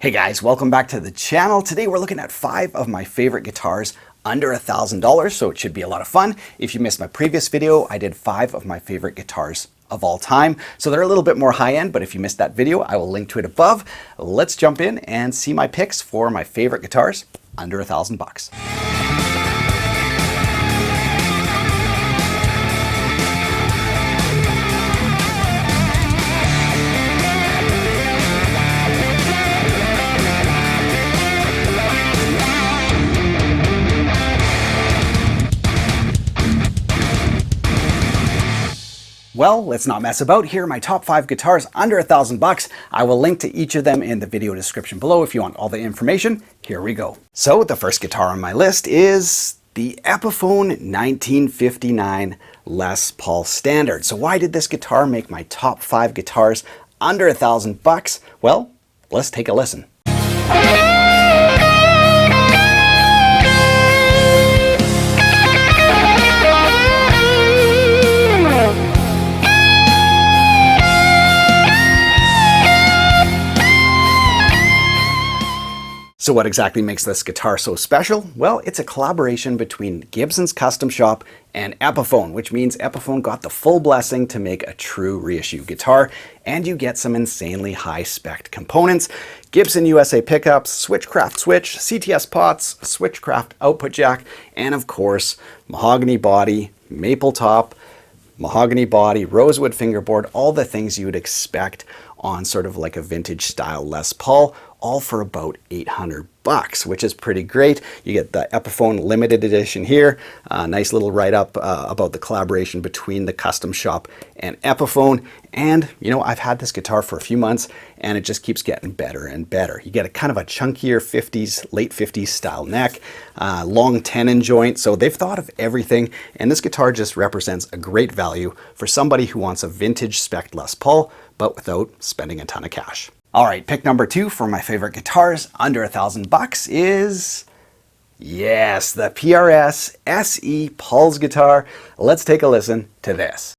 Hey guys, welcome back to the channel. Today we're looking at 5 of my favorite guitars under $1,000, so it should be a lot of fun. If you missed my previous video, I did 5 of my favorite guitars of all time. So they're a little bit more high end, but if you missed that video, I will link to it above. Let's jump in and see my picks for my favorite guitars under $1,000. Well, let's not mess about. Here are my top 5 guitars under $1,000. I will link to each of them in the video description below if you want all the information. Here we go. So the first guitar on my list is the Epiphone 1959 Les Paul Standard. So why did this guitar make my top 5 guitars under $1,000? Well, let's take a listen. So what exactly makes this guitar so special? Well, it's a collaboration between Gibson's Custom Shop and Epiphone, which means Epiphone got the full blessing to make a true reissue guitar, and you get some insanely high-spec components. Gibson USA pickups, Switchcraft switch, CTS pots, Switchcraft output jack, and of course, mahogany body, maple top, mahogany body, rosewood fingerboard, all the things you would expect on sort of like a vintage style Les Paul, all for about $800, which is pretty great. You get the Epiphone limited edition here, nice little write-up about the collaboration between the Custom Shop and Epiphone. And you know, I've had this guitar for a few months and it just keeps getting better and better. You get a kind of a chunkier 50s, late 50s style neck, long tenon joint. So they've thought of everything, and this guitar just represents a great value for somebody who wants a vintage spec Les Paul, but without spending a ton of cash. All right, pick number 2 for my favorite guitars under $1,000 is, yes, the PRS SE Pauls guitar. Let's take a listen to this.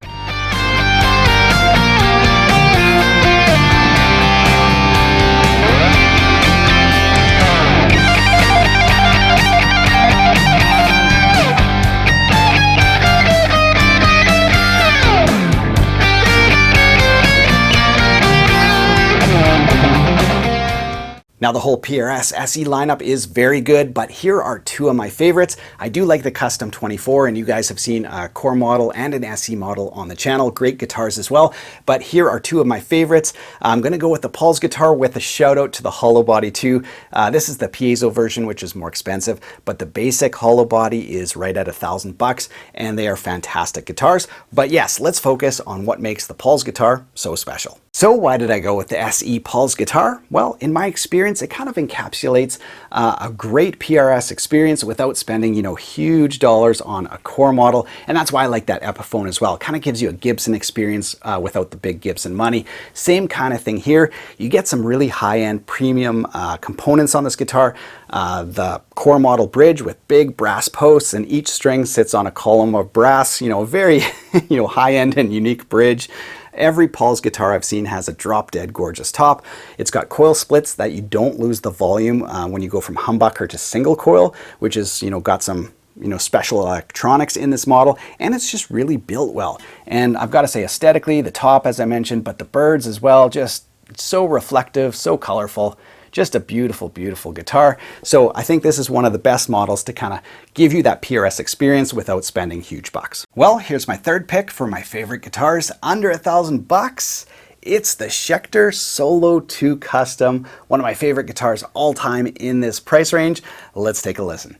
Now the whole PRS SE lineup is very good, but here are 2 of my favorites. I do like the Custom 24, and you guys have seen a core model and an SE model on the channel. Great guitars as well, but here are 2 of my favorites. I'm gonna go with the Pauls guitar with a shout out to the hollow body too. This is the piezo version, which is more expensive, but the basic hollow body is right at $1,000, and they are fantastic guitars. But yes, let's focus on what makes the Pauls guitar so special. So why did I go with the SE Pauls guitar? Well, in my experience, it kind of encapsulates a great PRS experience without spending, you know, huge dollars on a core model. And that's why I like that Epiphone as well. It kind of gives you a Gibson experience without the big Gibson money. Same kind of thing here. You get some really high-end premium components on this guitar. The core model bridge with big brass posts, and each string sits on a column of brass, you know, very you know, high-end and unique bridge. Every Pauls guitar I've seen has a drop-dead gorgeous top. It's got coil splits that you don't lose the volume when you go from humbucker to single coil, which is, you know, got some, you know, special electronics in this model, and it's just really built well. And I've got to say, aesthetically, the top, as I mentioned, but the birds as well, just so reflective, so colorful. Just a beautiful, beautiful guitar. So I think this is one of the best models to kind of give you that PRS experience without spending huge bucks. Well, here's my third pick for my favorite guitars under $1,000. It's the Schecter Solo 2 Custom, one of my favorite guitars all time in this price range. Let's take a listen.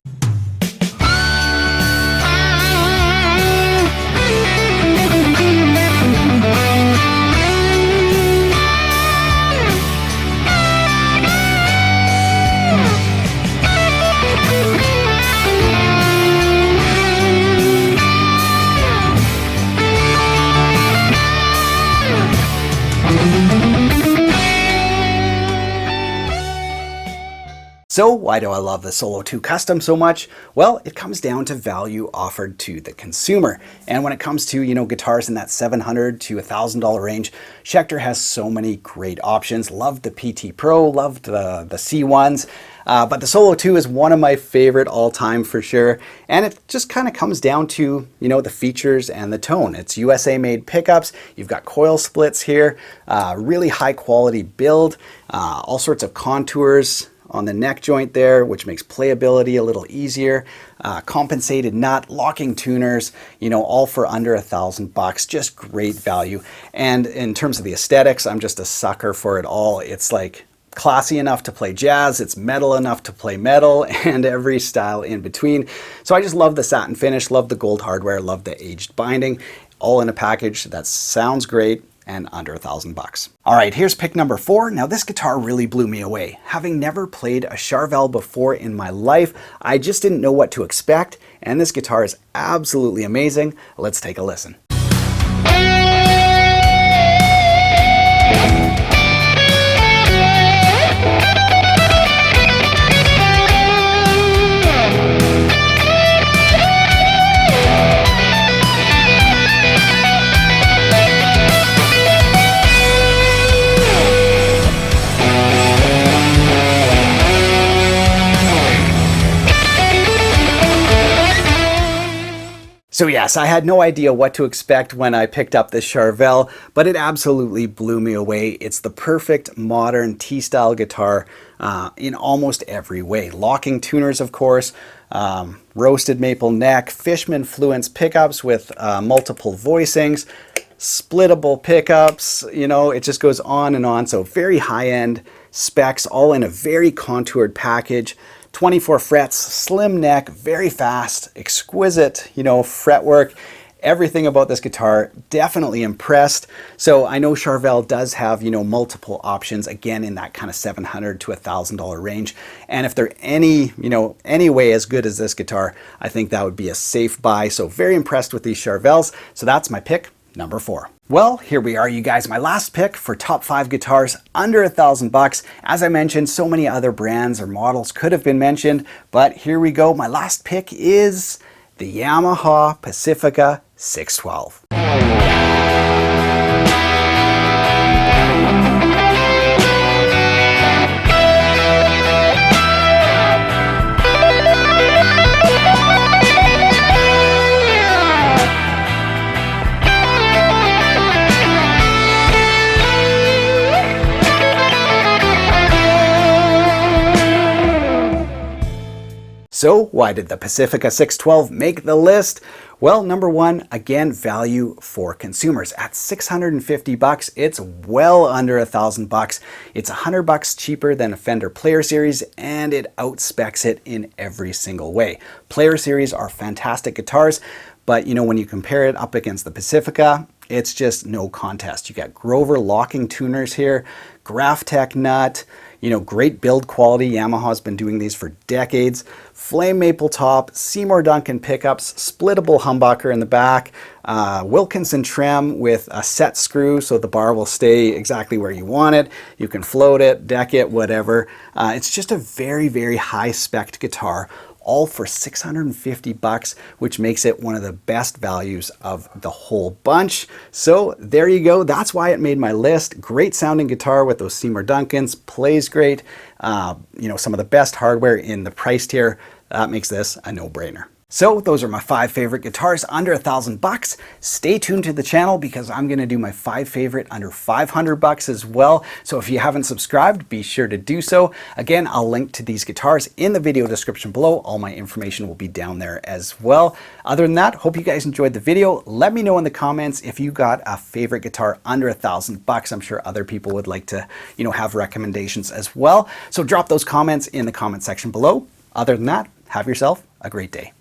So why do I love the Solo 2 Custom so much? Well, it comes down to value offered to the consumer. And when it comes to, guitars in that $700 to $1,000 range, Schecter has so many great options. Loved the PT Pro, loved the C1s. But the Solo 2 is one of my favorite all-time for sure. And it just kind of comes down to, the features and the tone. It's USA-made pickups. You've got coil splits here, really high-quality build, all sorts of contours on the neck joint there, which makes playability a little easier. Compensated nut, locking tuners, all for under $1,000. Just great value. And in terms of the aesthetics, I'm just a sucker for it all. It's like classy enough to play jazz, it's metal enough to play metal, and every style in between. So I just love the satin finish, love the gold hardware, love the aged binding, all in a package that sounds great and under $1,000. All right, here's pick number 4. Now this guitar really blew me away. Having never played a Charvel before in my life, I just didn't know what to expect, and this guitar is absolutely amazing. Let's take a listen. So yes, I had no idea what to expect when I picked up this Charvel, but it absolutely blew me away. It's the perfect modern T-style guitar in almost every way. Locking tuners, of course, roasted maple neck, Fishman Fluence pickups with multiple voicings, splittable pickups, it just goes on and on. So very high-end specs, all in a very contoured package. 24 frets, slim neck, very fast, exquisite, fretwork. Everything about this guitar, definitely impressed. So I know Charvel does have, multiple options, again, in that kind of $700 to $1,000 range. And if they're any way as good as this guitar, I think that would be a safe buy. So very impressed with these Charvels. So that's my pick number 4. Well, here we are, you guys. My last pick for top 5 guitars under $1,000. As I mentioned, so many other brands or models could have been mentioned, but here we go. My last pick is the Yamaha Pacifica 612. So why did the Pacifica 612 make the list? Well, number 1, again, value for consumers. At $650, it's well under $1,000. It's $100 cheaper than a Fender Player Series, and it outspecs it in every single way. Player Series are fantastic guitars, but when you compare it up against the Pacifica, it's just no contest. You got Grover locking tuners here, Graphtec nut, great build quality. Yamaha's been doing these for decades. Flame maple top, Seymour Duncan pickups, splittable humbucker in the back, Wilkinson trim with a set screw so the bar will stay exactly where you want it. You can float it, deck it, whatever. It's just a very, very high-spec guitar, all for $650, which makes it one of the best values of the whole bunch. So there you go. That's why it made my list. Great sounding guitar with those Seymour Duncans, plays great. Some of the best hardware in the price tier. That makes this a no-brainer. So those are my 5 favorite guitars under $1,000. Stay tuned to the channel because I'm going to do my 5 favorite under $500 as well. So if you haven't subscribed, be sure to do so. Again, I'll link to these guitars in the video description below. All my information will be down there as well. Other than that, hope you guys enjoyed the video. Let me know in the comments if you got a favorite guitar under $1,000. I'm sure other people would like to, have recommendations as well. So drop those comments in the comment section below. Other than that, have yourself a great day.